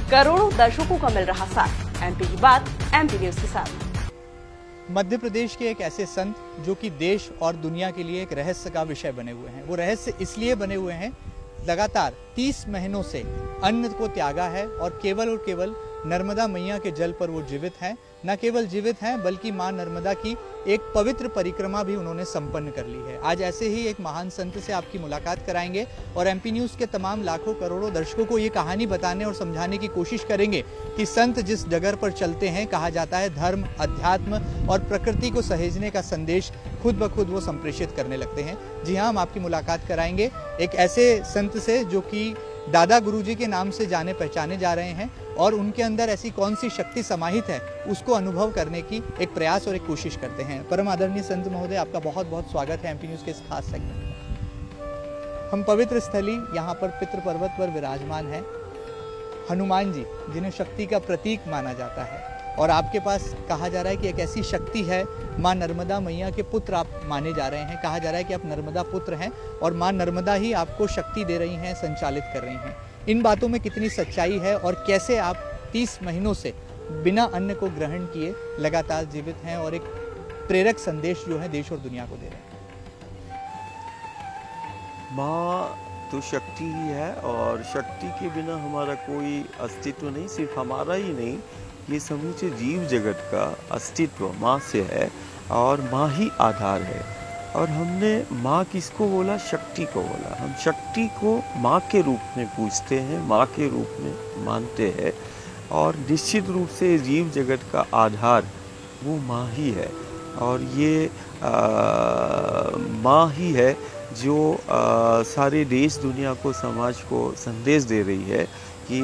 करोड़ों दर्शकों का मिल रहा साथ। एमपी की बात एमपी न्यूज के साथ। मध्य प्रदेश के एक ऐसे संत जो कि देश और दुनिया के लिए एक रहस्य का विषय बने हुए हैं। वो रहस्य इसलिए बने हुए हैं, लगातार 30 महीनों से अन्न को त्यागा है और केवल नर्मदा मैया के जल पर वो जीवित हैं। न केवल जीवित हैं बल्कि मां नर्मदा की एक पवित्र परिक्रमा भी उन्होंने संपन्न कर ली है। आज ऐसे ही एक महान संत से आपकी मुलाकात कराएंगे और एमपी न्यूज के तमाम लाखों करोड़ों दर्शकों को ये कहानी बताने और समझाने की कोशिश करेंगे कि संत जिस डगर पर चलते हैं, कहा जाता है धर्म, अध्यात्म और प्रकृति को सहेजने का संदेश खुद ब खुद वो संप्रेषित करने लगते हैं। जी हाँ, हम आपकी मुलाकात कराएंगे एक ऐसे संत से जो कि दादा गुरुजी के नाम से जाने पहचाने जा रहे हैं और उनके अंदर ऐसी कौन सी शक्ति समाहित है उसको अनुभव करने की एक प्रयास और एक कोशिश करते हैं। परम आदरणीय संत महोदय, आपका बहुत बहुत स्वागत है एमपी न्यूज के इस खास सेगमेंट में। हम पवित्र स्थली यहाँ पर पितृ पर्वत पर विराजमान हैं, हनुमान जी जिन्हें शक्ति का प्रतीक माना जाता है और आपके पास कहा जा रहा है कि एक ऐसी शक्ति है, माँ नर्मदा मैया के पुत्र आप माने जा रहे हैं। कहा जा रहा है कि आप नर्मदा पुत्र हैं और माँ नर्मदा ही आपको शक्ति दे रही हैं, संचालित कर रही हैं। इन बातों में कितनी सच्चाई है और कैसे आप 30 महीनों से बिना अन्न को ग्रहण किए लगातार जीवित हैं और एक प्रेरक संदेश जो है देश और दुनिया को दे रहे हैं? माँ तो शक्ति ही है और शक्ति के बिना हमारा कोई अस्तित्व नहीं। सिर्फ हमारा ही नहीं, ये समूचे जीव जगत का अस्तित्व माँ से है और माँ ही आधार है। और हमने माँ किसको बोला? शक्ति को बोला। हम शक्ति को माँ के रूप में पूजते हैं, माँ के रूप में मानते हैं और निश्चित रूप से जीव जगत का आधार वो माँ ही है। और ये माँ ही है जो सारे देश दुनिया को, समाज को संदेश दे रही है कि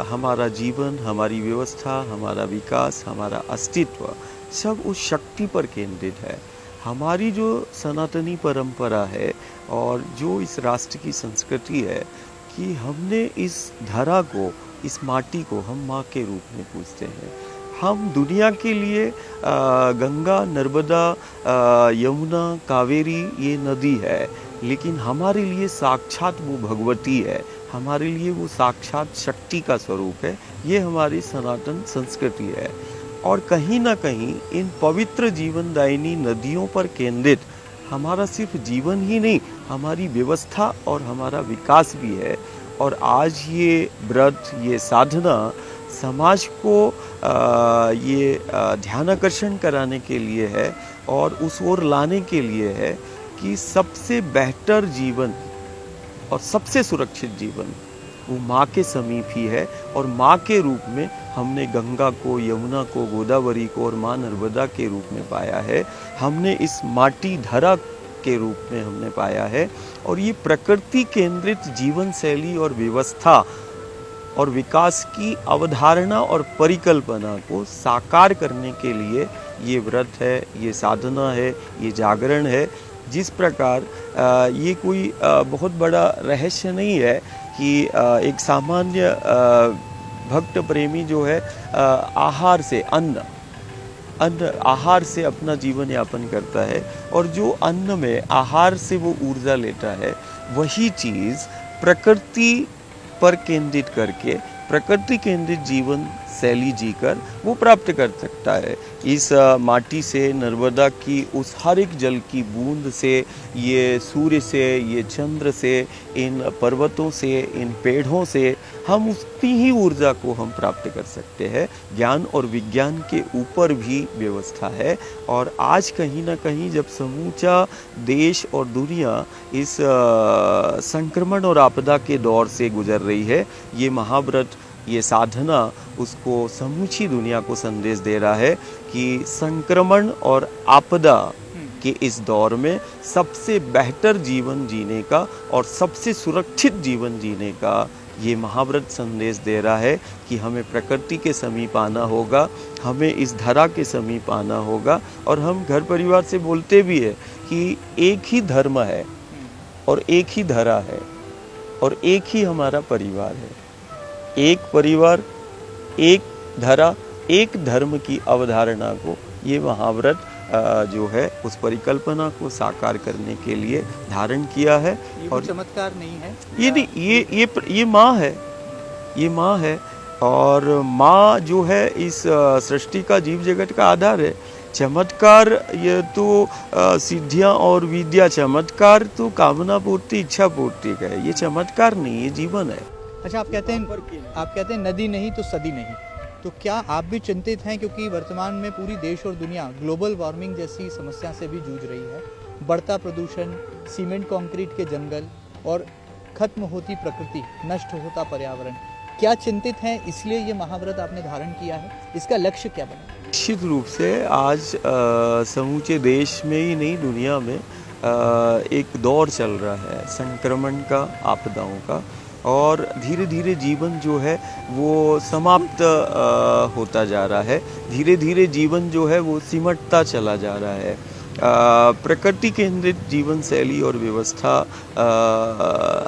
हमारा जीवन, हमारी व्यवस्था, हमारा विकास, हमारा अस्तित्व सब उस शक्ति पर केंद्रित है। हमारी जो सनातनी परंपरा है और जो इस राष्ट्र की संस्कृति है कि हमने इस धरा को, इस माटी को हम माँ के रूप में पूजते हैं। हम दुनिया के लिए गंगा, नर्मदा, यमुना, कावेरी ये नदी है, लेकिन हमारे लिए साक्षात वो भगवती है, हमारे लिए वो साक्षात शक्ति का स्वरूप है। ये हमारी सनातन संस्कृति है और कहीं ना कहीं इन पवित्र जीवनदायिनी नदियों पर केंद्रित हमारा सिर्फ जीवन ही नहीं, हमारी व्यवस्था और हमारा विकास भी है। और आज ये व्रत, ये साधना समाज को ये ध्यानाकर्षण कराने के लिए है और उस ओर लाने के लिए है कि सबसे बेहतर जीवन और सबसे सुरक्षित जीवन वो माँ के समीप ही है। और माँ के रूप में हमने गंगा को, यमुना को, गोदावरी को और माँ नर्मदा के रूप में पाया है। हमने इस माटी धरा के रूप में हमने पाया है। और ये प्रकृति केंद्रित जीवन शैली और व्यवस्था और विकास की अवधारणा और परिकल्पना को साकार करने के लिए ये व्रत है, ये साधना है, ये जागरण है। जिस प्रकार ये कोई बहुत बड़ा रहस्य नहीं है कि एक सामान्य भक्त प्रेमी जो है आहार से, अन्न आहार से अपना जीवन यापन करता है और जो अन्न में, आहार से वो ऊर्जा लेता है, वही चीज़ प्रकृति पर केंद्रित करके, प्रकृति केंद्रित जीवन शैली जीकर वो प्राप्त कर सकता है। इस माटी से, नर्मदा की उस हर एक जल की बूंद से, ये सूर्य से, ये चंद्र से, इन पर्वतों से, इन पेड़ों से हम उतनी ही ऊर्जा को हम प्राप्त कर सकते हैं। ज्ञान और विज्ञान के ऊपर भी व्यवस्था है। और आज कहीं ना कहीं जब समूचा देश और दुनिया इस संक्रमण और आपदा के दौर से गुजर रही है, ये महाव्रत, ये साधना उसको समूची दुनिया को संदेश दे रहा है कि संक्रमण और आपदा के इस दौर में सबसे बेहतर जीवन जीने का और सबसे सुरक्षित जीवन जीने का ये महाव्रत संदेश दे रहा है कि हमें प्रकृति के समीप आना होगा, हमें इस धरा के समीप आना होगा। और हम घर परिवार से बोलते भी है कि एक ही धर्म है और एक ही धरा है और एक ही हमारा परिवार है। एक परिवार, एक धरा, एक धर्म की अवधारणा को ये महाव्रत जो है उस परिकल्पना को साकार करने के लिए धारण किया है। ये और चमत्कार नहीं है, ये नहीं, ये माँ है, ये माँ है। और माँ जो है इस सृष्टि का जीव जगत का आधार है। चमत्कार ये तो सिद्धियाँ और विद्या, चमत्कार तो कामना पूर्ति, इच्छा पूर्ति का है। ये चमत्कार नहीं, ये जीवन है। अच्छा, आप कहते हैं नदी नहीं तो सदी नहीं, तो क्या आप भी चिंतित हैं, क्योंकि वर्तमान में पूरी देश और दुनिया ग्लोबल वार्मिंग जैसी समस्या से भी जूझ रही है। बढ़ता प्रदूषण, सीमेंट कंक्रीट के जंगल और खत्म होती प्रकृति, नष्ट होता पर्यावरण, क्या चिंतित हैं? इसलिए ये महाव्रत आपने धारण किया है, इसका लक्ष्य क्या बना? निश्चित रूप से आज समूचे देश में ही नहीं, दुनिया में एक दौर चल रहा है संक्रमण का, आपदाओं का, और धीरे धीरे जीवन जो है वो समाप्त होता जा रहा है। धीरे धीरे जीवन जो है वो सिमटता चला जा रहा है। प्रकृति केंद्रित जीवन शैली और व्यवस्था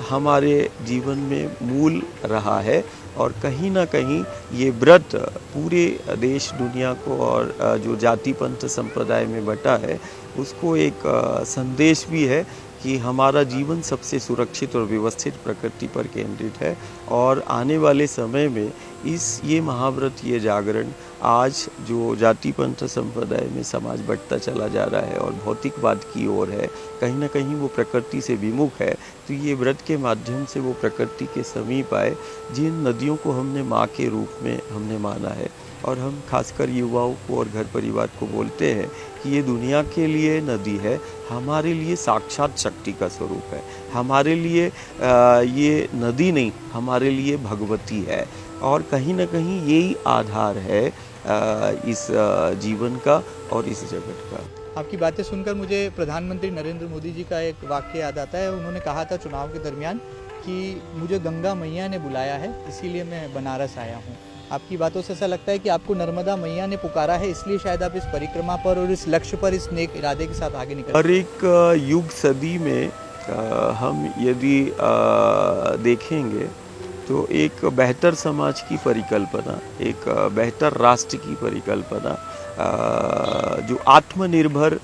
हमारे जीवन में मूल रहा है, और कहीं ना कहीं ये व्रत पूरे देश दुनिया को और जो जाति पंथ संप्रदाय में बटा है उसको एक संदेश भी है कि हमारा जीवन सबसे सुरक्षित और व्यवस्थित प्रकृति पर केंद्रित है। और आने वाले समय में ये महाव्रत, ये जागरण, आज जो जाति पंथ संप्रदाय में समाज बढ़ता चला जा रहा है और भौतिकवाद की ओर है, कहीं ना कहीं वो प्रकृति से विमुख है, तो ये व्रत के माध्यम से वो प्रकृति के समीप आए। जिन नदियों को हमने माँ के रूप में हमने माना है, और हम खासकर युवाओं को और घर परिवार को बोलते हैं कि ये दुनिया के लिए नदी है, हमारे लिए साक्षात शक्ति का स्वरूप है। हमारे लिए ये नदी नहीं, हमारे लिए भगवती है, और कहीं ना कहीं यही आधार है इस जीवन का और इस जगत का। आपकी बातें सुनकर मुझे प्रधानमंत्री नरेंद्र मोदी जी का एक वाक्य याद आता है। उन्होंने कहा था चुनाव के दरमियान कि मुझे गंगा मैया ने बुलाया है, इसीलिए मैं बनारस आया हूँ। आपकी बातों से ऐसा लगता है कि आपको नर्मदा मैया ने पुकारा है, इसलिए शायद आप इस परिक्रमा पर और इस लक्ष्य पर इस नेक इरादे के साथ आगे निकल। हर एक युग सदी में हम यदि देखेंगे तो एक बेहतर समाज की परिकल्पना, एक बेहतर राष्ट्र की परिकल्पना, जो आत्मनिर्भर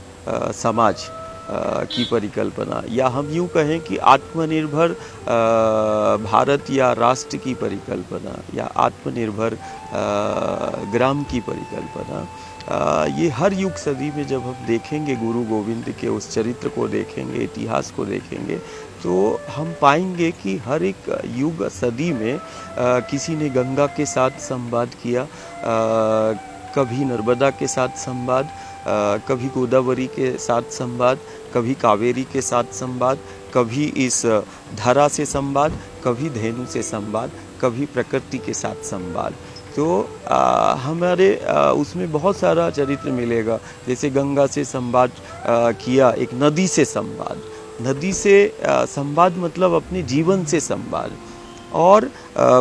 समाज की परिकल्पना, या हम यूँ कहें कि आत्मनिर्भर भारत या राष्ट्र की परिकल्पना, या आत्मनिर्भर ग्राम की परिकल्पना, ये हर युग सदी में जब हम देखेंगे, गुरु गोविंद के उस चरित्र को देखेंगे, इतिहास को देखेंगे, तो हम पाएंगे कि हर एक युग सदी में किसी ने गंगा के साथ संवाद किया, कभी नर्मदा के साथ संवाद, कभी गोदावरी के साथ संवाद, कभी कावेरी के साथ संवाद, कभी इस धरा से संवाद, कभी धेनु से संवाद, कभी प्रकृति के साथ संवाद। तो हमारे उसमें बहुत सारा चरित्र मिलेगा। जैसे गंगा से संवाद किया, एक नदी से संवाद, नदी से संवाद मतलब अपने जीवन से संवाद, और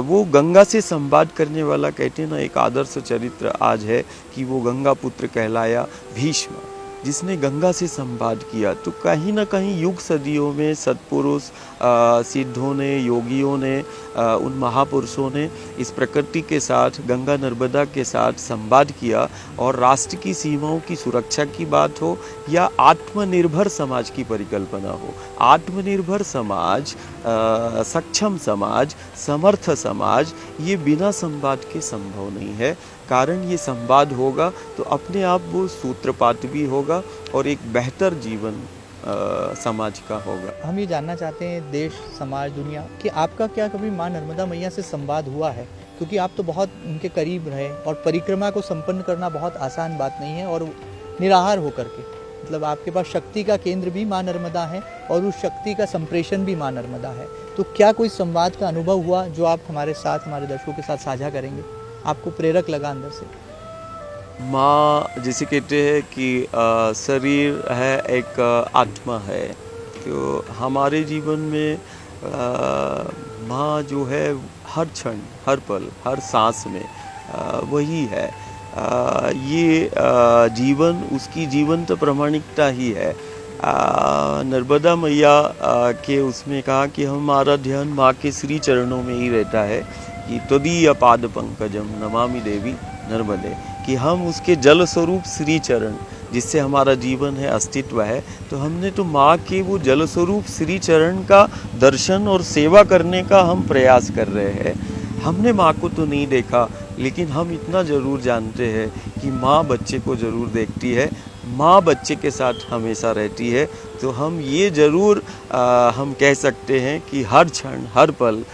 वो गंगा से संवाद करने वाला, कहते हैं ना, एक आदर्श चरित्र आज है कि वो गंगा पुत्र कहलाया भीष्म, जिसने गंगा से संवाद किया। तो कहीं ना कहीं युग सदियों में सत्पुरुष, सिद्धों ने, योगियों ने, उन महापुरुषों ने इस प्रकृति के साथ, गंगा नर्मदा के साथ संवाद किया। और राष्ट्र की सीमाओं की सुरक्षा की बात हो या आत्मनिर्भर समाज की परिकल्पना हो, आत्मनिर्भर समाज, सक्षम समाज, समर्थ समाज, ये बिना संवाद के संभव नहीं है। कारण ये संवाद होगा तो अपने आप वो सूत्रपात भी होगा और एक बेहतर जीवन समाज का होगा। हम ये जानना चाहते हैं, देश, समाज, दुनिया, कि आपका क्या कभी माँ नर्मदा मैया से संवाद हुआ है? क्योंकि आप तो बहुत उनके करीब रहे, और परिक्रमा को संपन्न करना बहुत आसान बात नहीं है, और निराहार होकर के, मतलब आपके पास शक्ति का केंद्र भी माँ नर्मदा है और उस शक्ति का संप्रेषण भी माँ नर्मदा है। तो क्या कोई संवाद का अनुभव हुआ जो आप हमारे साथ, हमारे दर्शकों के साथ साझा करेंगे? आपको प्रेरक लगा अंदर से? माँ जैसे कहते हैं कि शरीर है, एक आत्मा है, तो हमारे जीवन में माँ जो है हर क्षण, हर पल, हर सांस में वही है। ये जीवन, उसकी जीवंत प्रामाणिकता ही है। नर्मदा मैया के उसमें कहा कि हमारा ध्यान माँ के श्री चरणों में ही रहता है, कि त्वदीय पाद पंकजम नमामि देवी नर्मदे, कि हम उसके जल स्वरूप श्री चरण, जिससे हमारा जीवन है, अस्तित्व है, तो हमने तो माँ के वो जल स्वरूप श्री चरण का दर्शन और सेवा करने का हम प्रयास कर रहे हैं। हमने माँ को तो नहीं देखा, लेकिन हम इतना ज़रूर जानते हैं कि माँ बच्चे को ज़रूर देखती है, माँ बच्चे के साथ हमेशा रहती है। तो हम ये ज़रूर हम कह सकते हैं कि हर क्षण हर पल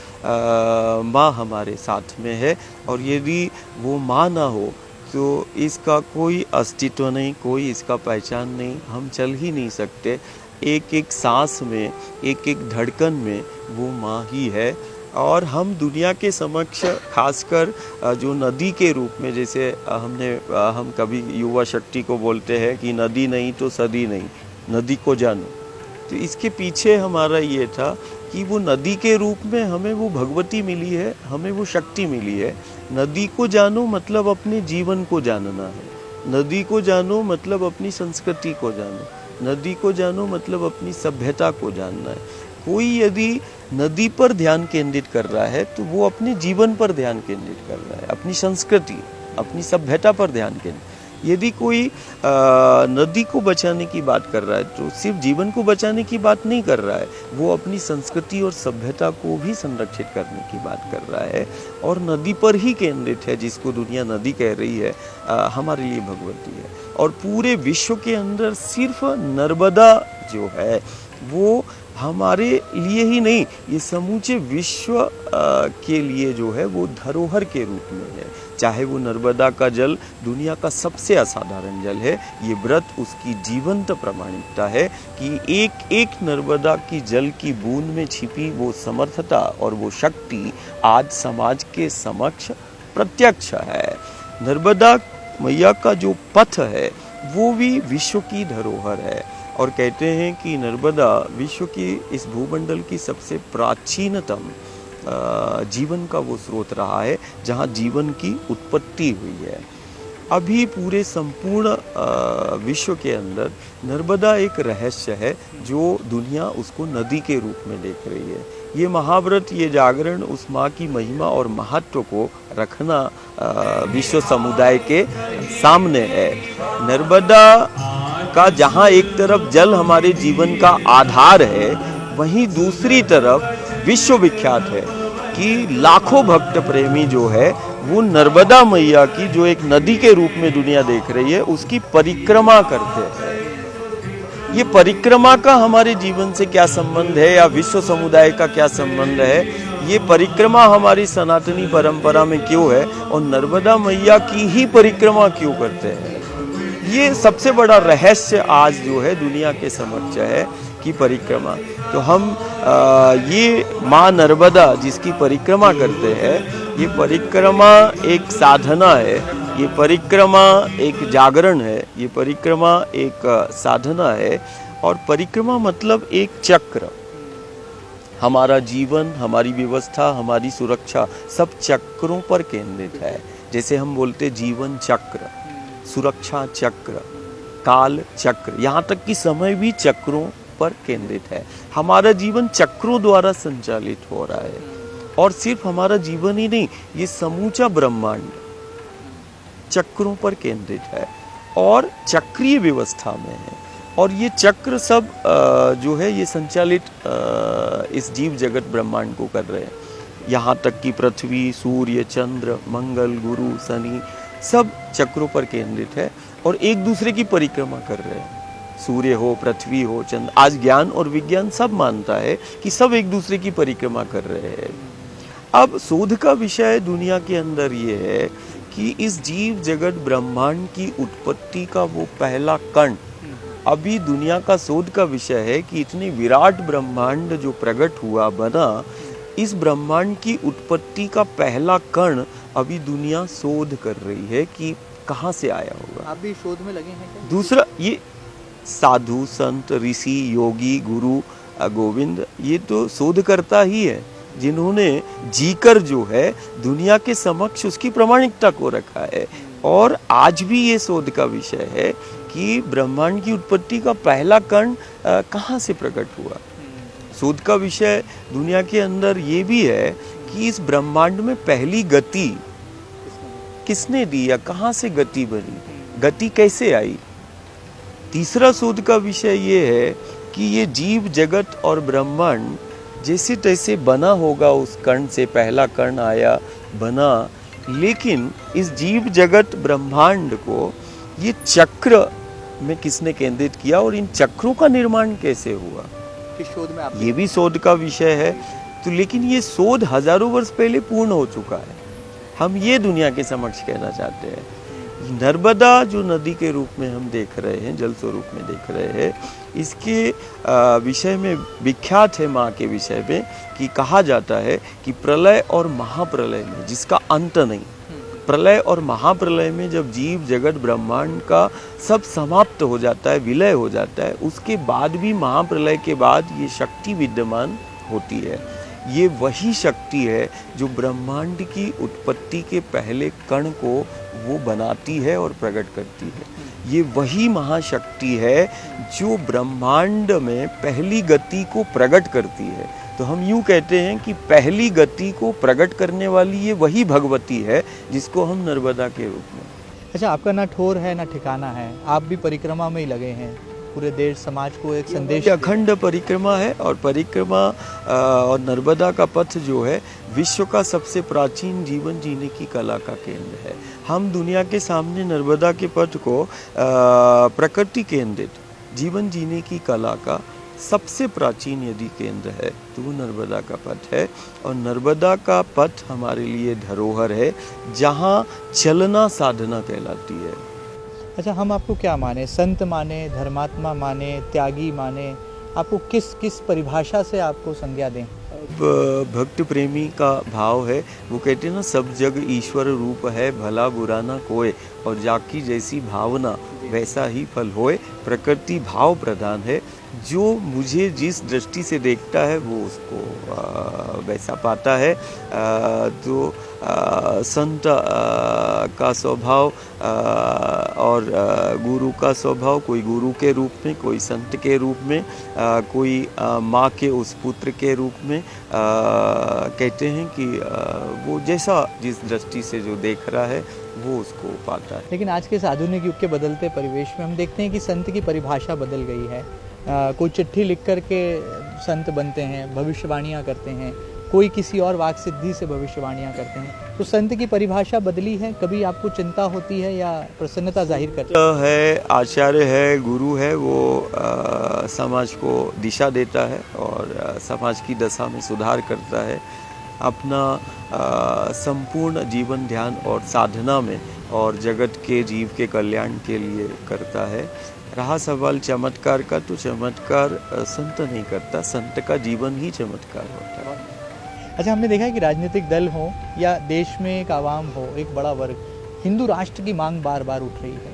माँ हमारे साथ में है, और यदि वो माँ ना हो तो इसका कोई अस्तित्व नहीं, कोई इसका पहचान नहीं, हम चल ही नहीं सकते। एक एक सांस में, एक एक धड़कन में वो माँ ही है। और हम दुनिया के समक्ष खासकर जो नदी के रूप में, जैसे हम कभी युवा शक्ति को बोलते हैं कि नदी नहीं तो सदी नहीं, नदी को जानो। तो इसके पीछे हमारा ये था कि वो नदी के रूप में हमें वो भगवती मिली है, हमें वो शक्ति मिली है। नदी को जानो मतलब अपने जीवन को जानना है, नदी को जानो मतलब अपनी संस्कृति को जानो, नदी को जानो मतलब अपनी सभ्यता को जानना है। कोई यदि नदी पर ध्यान केंद्रित कर रहा है तो वो अपने जीवन पर ध्यान केंद्रित कर रहा है, अपनी संस्कृति, अपनी सभ्यता पर ध्यान केंद्रित। यदि कोई नदी को बचाने की बात कर रहा है तो सिर्फ जीवन को बचाने की बात नहीं कर रहा है, वो अपनी संस्कृति और सभ्यता को भी संरक्षित करने की बात कर रहा है। और नदी पर ही केंद्रित है, जिसको दुनिया नदी कह रही है, हमारे लिए भगवती है। और पूरे विश्व के अंदर सिर्फ नर्मदा जो है वो हमारे लिए ही नहीं, ये समूचे विश्व के लिए जो है वो धरोहर के रूप में है। चाहे वो नर्मदा का जल दुनिया का सबसे असाधारण जल है, ये व्रत उसकी जीवंत प्रमाणिकता है कि एक एक नर्मदा की जल की बूंद में छिपी वो समर्थता और वो शक्ति आज समाज के समक्ष प्रत्यक्ष है। नर्मदा मैया का जो पथ है वो भी विश्व की धरोहर है। और कहते हैं कि नर्मदा विश्व की इस भूमंडल की सबसे प्राचीनतम जीवन का वो स्रोत रहा है, जहाँ जीवन की उत्पत्ति हुई है। अभी पूरे संपूर्ण विश्व के अंदर नर्मदा एक रहस्य है जो दुनिया उसको नदी के रूप में देख रही है। ये महाव्रत, ये जागरण उस माँ की महिमा और महत्व को रखना विश्व समुदाय के सामने है। नर्मदा का जहाँ एक तरफ जल हमारे जीवन का आधार है, वहीं दूसरी तरफ विश्व विख्यात है कि लाखों भक्त प्रेमी जो है वो नर्मदा मैया की, जो एक नदी के रूप में दुनिया देख रही है, उसकी परिक्रमा करते हैं। ये परिक्रमा का हमारे जीवन से क्या संबंध है या विश्व समुदाय का क्या संबंध है, ये परिक्रमा हमारी सनातनी परंपरा में क्यों है और नर्मदा मैया की ही परिक्रमा क्यों करते हैं, ये सबसे बड़ा रहस्य आज जो है दुनिया के समक्ष है कि परिक्रमा। तो हम ये माँ नर्मदा जिसकी परिक्रमा करते हैं, ये परिक्रमा एक साधना है, ये परिक्रमा एक जागरण है, ये परिक्रमा एक साधना है। और परिक्रमा मतलब एक चक्र। हमारा जीवन, हमारी व्यवस्था, हमारी सुरक्षा सब चक्रों पर केंद्रित है। जैसे हम बोलते जीवन चक्र, सुरक्षा चक्र, काल चक्र, यहाँ तक कि समय भी चक्रों पर केंद्रित है। हमारा जीवन चक्रों द्वारा संचालित हो रहा है। और सिर्फ हमारा जीवन ही नहीं, ये समूचा ब्रह्मांड चक्रों पर केंद्रित है और चक्रीय व्यवस्था में है। और ये चक्र सब जो है ये संचालित इस जीव जगत ब्रह्मांड को कर रहे हैं। यहाँ तक कि पृथ्वी, सूर्य, चंद्र, मंगल, गुरु, शनि सब चक्रों पर केंद्रित है और एक दूसरे की परिक्रमा कर रहे हैं। सूर्य हो, पृथ्वी हो, चंद्र, आज ज्ञान और विज्ञान सब मानता है कि सब एक दूसरे की परिक्रमा कर रहे हैं। अब शोध का विषय दुनिया के अंदर ये है कि इस जीव जगत ब्रह्मांड की उत्पत्ति का वो पहला कण, अभी दुनिया का शोध का विषय है कि इतनी विराट ब्रह्मांड जो प्रकट हुआ, बना, इस ब्रह्मांड की उत्पत्ति का पहला कण अभी दुनिया शोध कर रही है कि कहाँ से आया होगा। आप भी शोध में लगे हैं क्या? दूसरा, ये साधु, संत, ऋषि, योगी, गुरु गोविंद, ये तो शोधकर्ता ही है जिन्होंने जीकर जो है दुनिया के समक्ष उसकी प्रामाणिकता को रखा है। और आज भी ये शोध का विषय है कि ब्रह्मांड की उत्पत्ति का पहला कण कहाँ से प्रकट हुआ। शोध का विषय दुनिया के अंदर ये भी है कि इस ब्रह्मांड में पहली गति किसने दी या कहाँ से गति बनी, गति कैसे आई। तीसरा शोध का विषय ये है कि ये जीव जगत और ब्रह्मांड जैसे तैसे बना होगा, उस कण से पहला कण आया बना, लेकिन इस जीव जगत ब्रह्मांड को ये चक्र में किसने केंद्रित किया और इन चक्रों का निर्माण कैसे हुआ, किस शोध में आप ये भी शोध का विषय है। तो लेकिन ये शोध हजारों वर्ष पहले पूर्ण हो चुका है। हम ये दुनिया के समक्ष कहना चाहते हैं, नर्मदा जो नदी के रूप में हम देख रहे हैं, जल स्वरूप में देख रहे हैं, इसके विषय में विख्यात है माँ के विषय में कि कहा जाता है कि प्रलय और महाप्रलय में, जिसका अंत नहीं, प्रलय और महाप्रलय में जब जीव जगत ब्रह्मांड का सब समाप्त हो जाता है, विलय हो जाता है, उसके बाद भी महाप्रलय के बाद ये शक्ति विद्यमान होती है। ये वही शक्ति है जो ब्रह्मांड की उत्पत्ति के पहले कण को वो बनाती है और प्रकट करती है। ये वही महाशक्ति है जो ब्रह्मांड में पहली गति को प्रकट करती है। तो हम यूँ कहते हैं कि पहली गति को प्रकट करने वाली ये वही भगवती है जिसको हम नर्मदा के रूप में। अच्छा, आपका ना ठोर है ना ठिकाना है, आप भी परिक्रमा में ही लगे हैं, पूरे देश समाज को एक संदेश। अखंड परिक्रमा है और परिक्रमा और नर्मदा का पथ जो है विश्व का सबसे प्राचीन जीवन जीने की कला का केंद्र है। हम दुनिया के सामने नर्मदा के पथ को प्रकृति केंद्रित जीवन जीने की कला का सबसे प्राचीन यदि केंद्र है तो वो नर्मदा का पथ है। और नर्मदा का पथ हमारे लिए धरोहर है जहाँ चलना साधना कहलाती है। अच्छा, हम आपको क्या माने, संत माने, धर्मात्मा माने, त्यागी माने, आपको किस किस परिभाषा से आपको संज्ञा दें? भक्त प्रेमी का भाव है, वो कहते हैं ना, सब जग ईश्वर रूप है, भला बुरा ना कोय, और जाकी जैसी भावना वैसा ही फल होए। प्रकृति भाव प्रधान है, जो मुझे जिस दृष्टि से देखता है वो उसको वैसा पाता है। तो संत का स्वभाव और गुरु का स्वभाव, कोई गुरु के रूप में, कोई संत के रूप में, कोई माँ के उस पुत्र के रूप में, कहते हैं कि वो जैसा जिस दृष्टि से जो देख रहा है वो उसको पाता है। लेकिन आज के इस आधुनिक युग के बदलते परिवेश में हम देखते हैं कि संत की परिभाषा बदल गई है। कोई चिट्ठी लिख कर के संत बनते हैं, भविष्यवाणियाँ करते हैं, कोई किसी और वाक सिद्धि से भविष्यवाणियाँ करते हैं। तो संत की परिभाषा बदली है, कभी आपको चिंता होती है या प्रसन्नता जाहिर करते है? आचार्य है, गुरु है, वो समाज को दिशा देता है और समाज की दशा में सुधार करता है। अपना संपूर्ण जीवन ध्यान और साधना में और जगत के जीव के कल्याण के लिए करता है। रहा सवाल चमत्कार का, तो चमत्कार संत नहीं करता, संत का जीवन ही चमत्कार होता है। अच्छा, हमने देखा है कि राजनीतिक दल हो या देश में एक आवाम हो, एक बड़ा वर्ग, हिंदू राष्ट्र की मांग बार बार उठ रही है।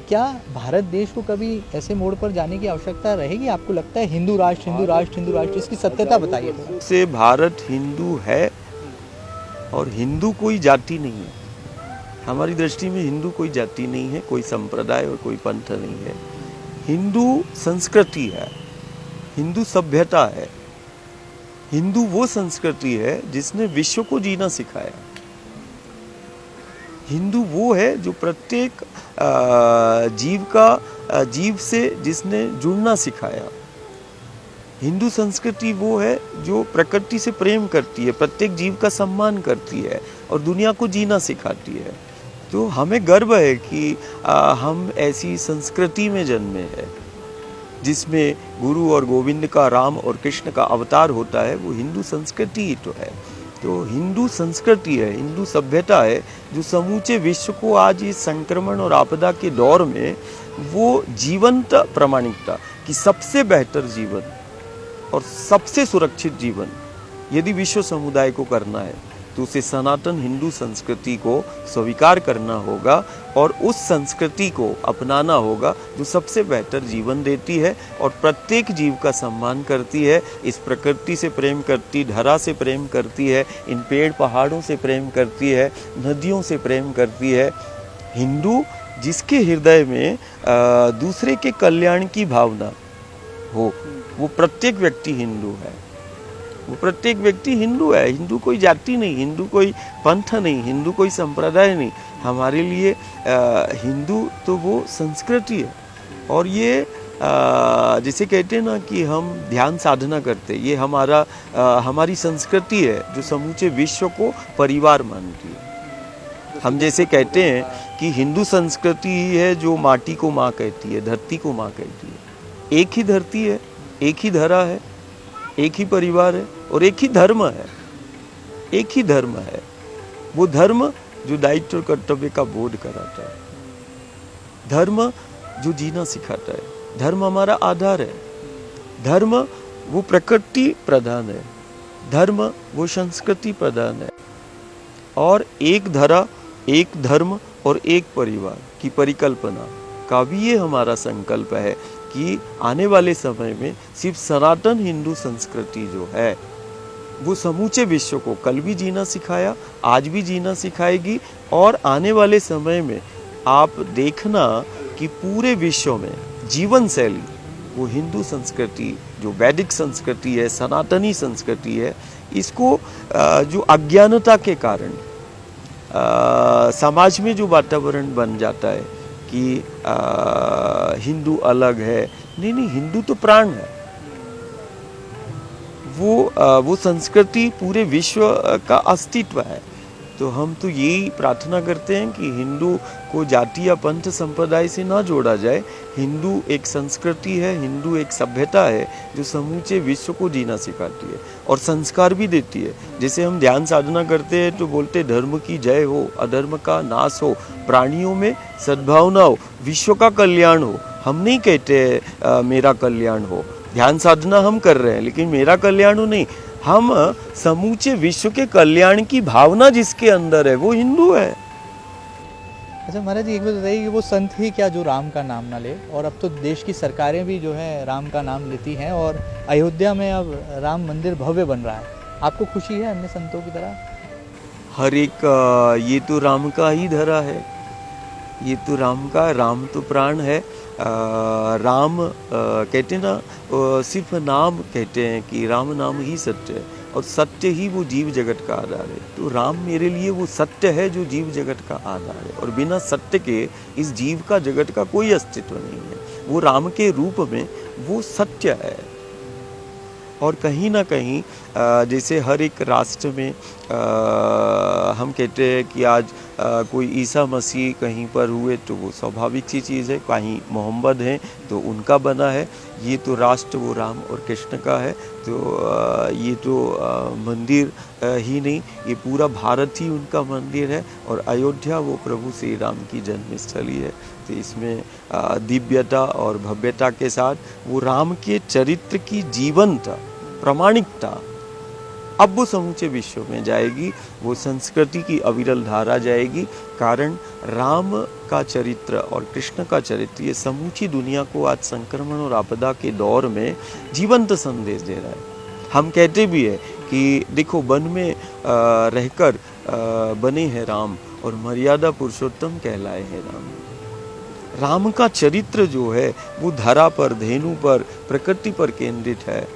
क्या भारत देश को कभी ऐसे मोड़ पर जाने की आवश्यकता रहेगी? आपको लगता है हिंदू राष्ट्र, हिंदू राष्ट्र, हिंदू राष्ट्र, इसकी सत्यता बताइए। से भारत हिंदू है और हिंदू कोई जाति नहीं है। हमारी दृष्टि में हिंदू कोई जाति नहीं है, कोई संप्रदाय और कोई पंथ नहीं है। हिंदू संस्कृति है, हिंदू सभ्यता है। हिंदू वो संस्कृति है जिसने विश्व को जीना सिखाया। हिंदू वो है जो प्रत्येक जीव से जिसने जुड़ना सिखाया। हिंदू संस्कृति वो है जो प्रकृति से प्रेम करती है, प्रत्येक जीव का सम्मान करती है और दुनिया को जीना सिखाती है। तो हमें गर्व है कि हम ऐसी संस्कृति में जन्मे हैं जिसमें गुरु और गोविंद का, राम और कृष्ण का अवतार होता है। वो हिंदू संस्कृति ही तो है। तो हिंदू संस्कृति है, हिंदू सभ्यता है जो समूचे विश्व को आज इस संक्रमण और आपदा के दौर में वो जीवंत प्रामाणिकता कि सबसे बेहतर जीवन और सबसे सुरक्षित जीवन यदि विश्व समुदाय को करना है तो उसे सनातन हिंदू संस्कृति को स्वीकार करना होगा और उस संस्कृति को अपनाना होगा जो सबसे बेहतर जीवन देती है और प्रत्येक जीव का सम्मान करती है। इस प्रकृति से प्रेम करती, धरा से प्रेम करती है, इन पेड़ पहाड़ों से प्रेम करती है, नदियों से प्रेम करती है। हिंदू जिसके हृदय में दूसरे के कल्याण की भावना हो, वो प्रत्येक व्यक्ति हिंदू है। वो प्रत्येक व्यक्ति हिंदू है। हिंदू कोई जाति नहीं, हिंदू कोई पंथ नहीं, हिंदू कोई संप्रदाय नहीं। हमारे लिए हिंदू तो वो संस्कृति है और ये जिसे कहते हैं ना कि हम ध्यान साधना करते, ये हमारी संस्कृति है जो समूचे विश्व को परिवार मानती है। हम जैसे कहते हैं कि हिंदू संस्कृति ही है जो माटी को माँ कहती है, धरती को माँ कहती है। एक ही धरती है, एक ही धरा है, एक ही परिवार है और एक ही धर्म है, एक ही धर्म है। वो धर्म जो दायित्व और कर्तव्य का बोध कराता है, धर्म जो जीना सिखाता है, धर्म हमारा आधार है, धर्म वो प्रकृति प्रधान है, धर्म वो संस्कृति प्रधान है। और एक धरा, एक धर्म और एक परिवार की परिकल्पना का भी ये हमारा संकल्प है कि आने वाले समय में सिर्फ सनातन हिंदू संस्कृति जो है वो समूचे विश्व को कल भी जीना सिखाया, आज भी जीना सिखाएगी। और आने वाले समय में आप देखना कि पूरे विश्व में जीवन शैली वो हिंदू संस्कृति जो वैदिक संस्कृति है, सनातनी संस्कृति है, इसको जो अज्ञानता के कारण समाज में जो वातावरण बन जाता है कि हिंदू अलग है, नहीं, हिंदू तो प्राण है। वो संस्कृति पूरे विश्व का अस्तित्व है। तो हम तो यही प्रार्थना करते हैं कि हिंदू को जाति या पंथ संप्रदाय से ना जोड़ा जाए। हिंदू एक संस्कृति है, हिंदू एक सभ्यता है जो समूचे विश्व को जीना सिखाती है और संस्कार भी देती है। जैसे हम ध्यान साधना करते हैं तो बोलते धर्म की जय हो, अधर्म का नाश हो, प्राणियों में सद्भावना हो, विश्व का कल्याण हो। हम नहीं कहते मेरा कल्याण हो। ध्यान साधना हम कर रहे हैं लेकिन मेरा कल्याण हो नहीं, हम समूचे विश्व के कल्याण की भावना जिसके अंदर है वो हिंदू है। अच्छा महाराज जी, एक बात बताइए कि वो संत ही क्या जो राम का नाम ना ले, और अब तो देश की सरकारें भी जो है राम का नाम लेती हैं और अयोध्या में अब राम मंदिर भव्य बन रहा है। आपको खुशी है अन्य संतों की तरह? हर एक ये तो राम का ही धरा है, ये तो राम का, राम तो प्राण है। राम कहते ना, सिर्फ नाम कहते हैं कि राम नाम ही सत्य है और सत्य ही वो जीव जगत का आधार है। तो राम मेरे लिए वो सत्य है जो जीव जगत का आधार है और बिना सत्य के इस जीव का जगत का कोई अस्तित्व नहीं है। वो राम के रूप में वो सत्य है। और कहीं ना कहीं जैसे हर एक राष्ट्र में हम कहते हैं कि आज कोई ईसा मसीह कहीं पर हुए तो वो स्वाभाविक सी चीज़ है, कहीं मोहम्मद हैं तो उनका बना है। ये तो राष्ट्र वो राम और कृष्ण का है। तो ये तो मंदिर ही नहीं, ये पूरा भारत ही उनका मंदिर है और अयोध्या वो प्रभु श्री राम की जन्मस्थली है। तो इसमें दिव्यता और भव्यता के साथ वो राम के चरित्र की जीवंत प्रामाणिकता अब वो समूचे विश्व में जाएगी, वो संस्कृति की अविरल धारा जाएगी। कारण राम का चरित्र और कृष्ण का चरित्र ये समूची दुनिया को आज संक्रमण और आपदा के दौर में जीवंत संदेश दे रहा है। हम कहते भी है कि देखो वन में रहकर बने हैं राम और मर्यादा पुरुषोत्तम कहलाए हैं राम। राम का चरित्र जो है वो धरा पर, धेनु पर, प्रकृति पर केंद्रित है।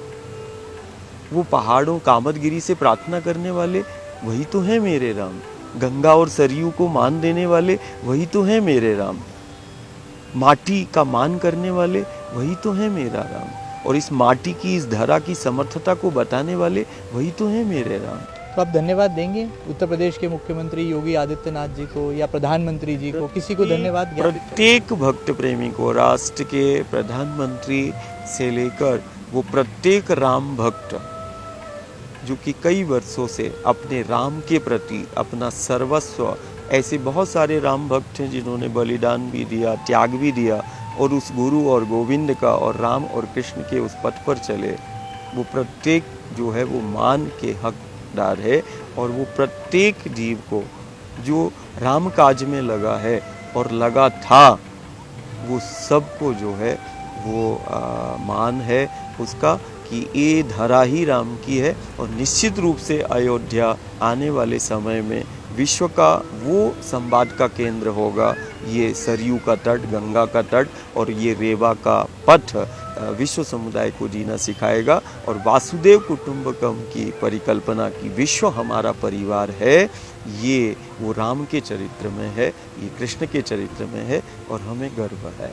वो पहाड़ों कामतगिरी से प्रार्थना करने वाले वही तो हैं मेरे राम। गंगा और सरयू को मान देने वाले वही तो हैं मेरे राम। माटी का मान करने वाले वही तो हैं मेरा राम। और इस माटी की, इस धरा की समर्थता को बताने वाले वही तो हैं मेरे राम। तो आप धन्यवाद देंगे उत्तर प्रदेश के मुख्यमंत्री योगी आदित्यनाथ जी को या प्रधानमंत्री जी को, किसी को धन्यवाद? प्रत्येक भक्त प्रेमी को, राष्ट्र के प्रधानमंत्री से लेकर वो प्रत्येक राम भक्त जो कि कई वर्षों से अपने राम के प्रति अपना सर्वस्व, ऐसे बहुत सारे राम भक्त हैं जिन्होंने बलिदान भी दिया, त्याग भी दिया और उस गुरु और गोविंद का और राम और कृष्ण के उस पथ पर चले। वो प्रत्येक जो है वो मान के हकदार है और वो प्रत्येक जीव को जो राम काज में लगा है और लगा था, वो सबको जो है वो मान है उसका कि ये धरा ही राम की है। और निश्चित रूप से अयोध्या आने वाले समय में विश्व का वो संवाद का केंद्र होगा। ये सरयू का तट, गंगा का तट और ये रेवा का पथ विश्व समुदाय को जीना सिखाएगा। और वासुदेव कुटुंबकम की परिकल्पना की विश्व हमारा परिवार है, ये वो राम के चरित्र में है, ये कृष्ण के चरित्र में है और हमें गर्व है।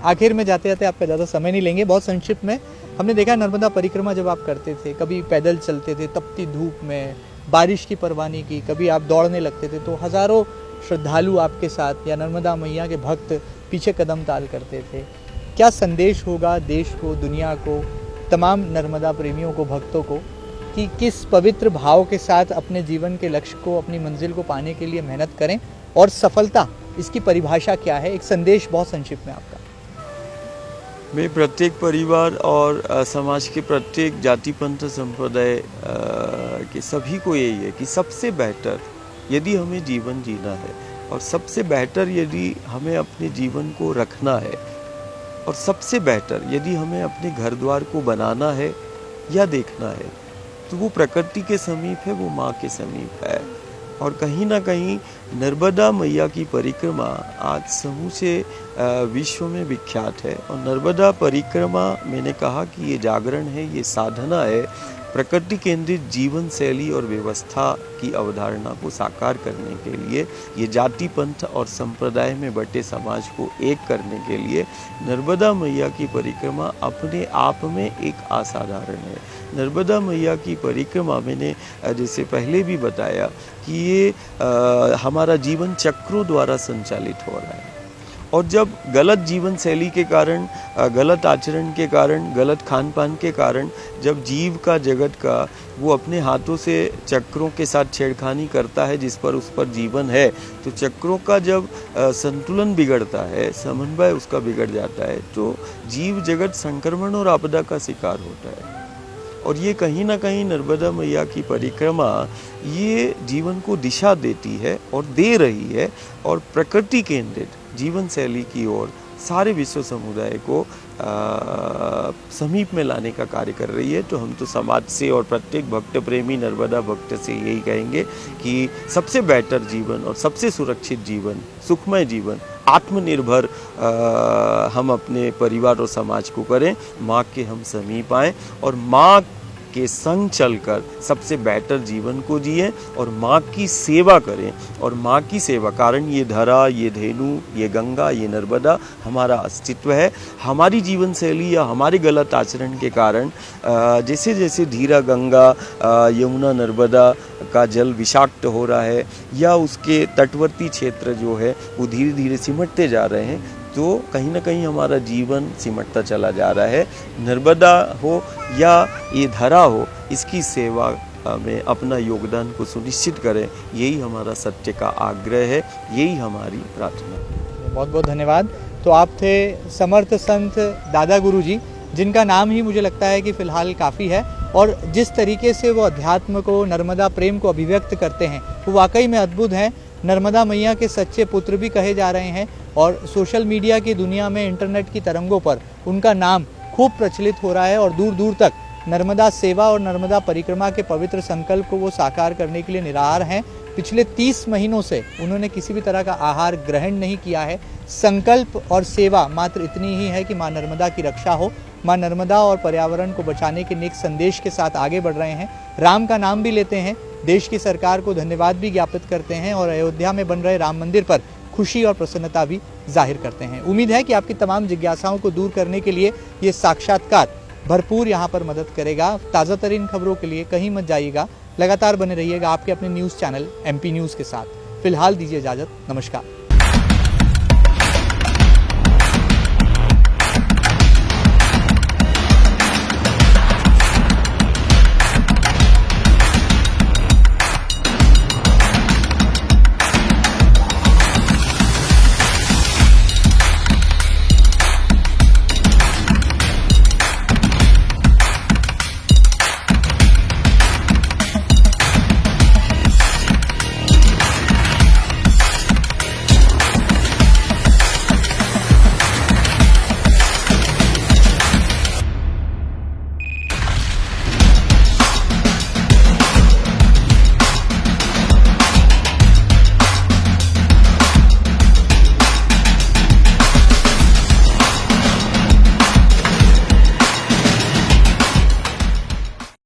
आखिर में जाते जाते आपका ज़्यादा समय नहीं लेंगे, बहुत संक्षिप्त में हमने देखा नर्मदा परिक्रमा जब आप करते थे, कभी पैदल चलते थे तपती धूप में, बारिश की परवाह नहीं की, कभी आप दौड़ने लगते थे, तो हज़ारों श्रद्धालु आपके साथ या नर्मदा मैया के भक्त पीछे कदम ताल करते थे। क्या संदेश होगा देश को, दुनिया को, तमाम नर्मदा प्रेमियों को, भक्तों को, कि किस पवित्र भाव के साथ अपने जीवन के लक्ष्य को, अपनी मंजिल को पाने के लिए मेहनत करें, और सफलता इसकी परिभाषा क्या है? एक संदेश बहुत संक्षिप्त में आपका। मैं प्रत्येक परिवार और समाज के प्रत्येक जाति पंथ संप्रदाय के सभी को यही है कि सबसे बेहतर यदि हमें जीवन जीना है, और सबसे बेहतर यदि हमें अपने जीवन को रखना है, और सबसे बेहतर यदि हमें अपने घर द्वार को बनाना है या देखना है, तो वो प्रकृति के समीप है, वो माँ के समीप है। और कहीं ना कहीं नर्मदा मैया की परिक्रमा आज समूचे विश्व में विख्यात है। और नर्मदा परिक्रमा, मैंने कहा कि ये जागरण है, ये साधना है, प्रकृति केंद्रित जीवन शैली और व्यवस्था की अवधारणा को साकार करने के लिए, ये जाति पंथ और संप्रदाय में बटे समाज को एक करने के लिए नर्मदा मैया की परिक्रमा अपने आप में एक असाधारण है। नर्मदा मैया की परिक्रमा, मैंने जैसे पहले भी बताया कि ये हमारा जीवन चक्रों द्वारा संचालित हो रहा है। और जब गलत जीवन शैली के कारण, गलत आचरण के कारण, गलत खान पान के कारण जब जीव का, जगत का, वो अपने हाथों से चक्रों के साथ छेड़खानी करता है जिस पर उस पर जीवन है, तो चक्रों का जब संतुलन बिगड़ता है, समन्वय उसका बिगड़ जाता है, तो जीव जगत संक्रमण और आपदा का शिकार होता है। और ये कहीं ना कहीं नर्मदा मैया की परिक्रमा ये जीवन को दिशा देती है और दे रही है, और प्रकृति केंद्रित जीवन शैली की ओर सारे विश्व समुदाय को समीप में लाने का कार्य कर रही है। तो हम तो समाज से और प्रत्येक भक्त प्रेमी नर्मदा भक्त से यही कहेंगे कि सबसे बेहतर जीवन और सबसे सुरक्षित जीवन, सुखमय जीवन, आत्मनिर्भर हम अपने परिवार और समाज को करें, माँ के हम समीप आएँ और माँ के संग चलकर सबसे बेहतर जीवन को जिए और माँ की सेवा करें। और माँ की सेवा कारण ये धरा, ये धेनु, ये गंगा, ये नर्मदा हमारा अस्तित्व है। हमारी जीवन शैली या हमारे गलत आचरण के कारण जैसे जैसे धीरा गंगा, यमुना, नर्मदा का जल विषाक्त हो रहा है या उसके तटवर्ती क्षेत्र जो है वो धीरे धीरे सिमटते जा रहे हैं, तो कहीं ना कहीं हमारा जीवन सिमटता चला जा रहा है। नर्मदा हो या ये धरा हो, इसकी सेवा में अपना योगदान को सुनिश्चित करें, यही हमारा सत्य का आग्रह है, यही हमारी प्रार्थना है। बहुत बहुत धन्यवाद। तो आप थे समर्थ संत दादा गुरु जी, जिनका नाम ही मुझे लगता है कि फ़िलहाल काफ़ी है, और जिस तरीके से वो अध्यात्म को, नर्मदा प्रेम को अभिव्यक्त करते हैं वो वाकई में अद्भुत है। नर्मदा मैया के सच्चे पुत्र भी कहे जा रहे हैं, और सोशल मीडिया की दुनिया में, इंटरनेट की तरंगों पर उनका नाम खूब प्रचलित हो रहा है, और दूर दूर तक नर्मदा सेवा और नर्मदा परिक्रमा के पवित्र संकल्प को वो साकार करने के लिए निराहार हैं। पिछले 30 महीनों से उन्होंने किसी भी तरह का आहार ग्रहण नहीं किया है। संकल्प और सेवा मात्र इतनी ही है कि माँ नर्मदा की रक्षा हो। माँ नर्मदा और पर्यावरण को बचाने के नेक संदेश के साथ आगे बढ़ रहे हैं। राम का नाम भी लेते हैं, देश की सरकार को धन्यवाद भी ज्ञापित करते हैं, और अयोध्या में बन रहे राम मंदिर पर खुशी और प्रसन्नता भी जाहिर करते हैं। उम्मीद है कि आपकी तमाम जिज्ञासाओं को दूर करने के लिए ये साक्षात्कार भरपूर यहाँ पर मदद करेगा। ताज़ा तरीन खबरों के लिए कहीं मत जाइएगा, लगातार बने रहिएगा आपके अपने न्यूज़ चैनल MP न्यूज़ के साथ। फिलहाल दीजिए इजाज़त, नमस्कार।